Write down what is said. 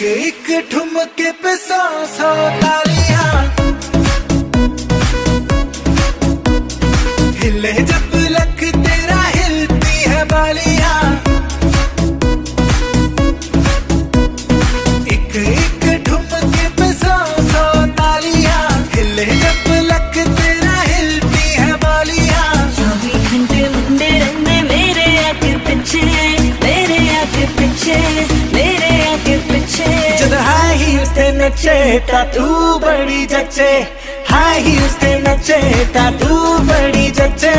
एक एक ठुमके पे 100 तालियां, हिले जब लक तेरा हिलती है बालियां। एक एक ठुमके पे 100 तालियां, हिले जब लक तेरा हिलती है बालियां। 24 घंटे मुंडे रहने मेरे आगे पीछे, मेरे आगे पीछे, मेरे आगे पीछे। जद हाई हील्स ते नचे ता तू बड़ी जचे, हाई हील्स ते नचे ता तू बड़ी जचे।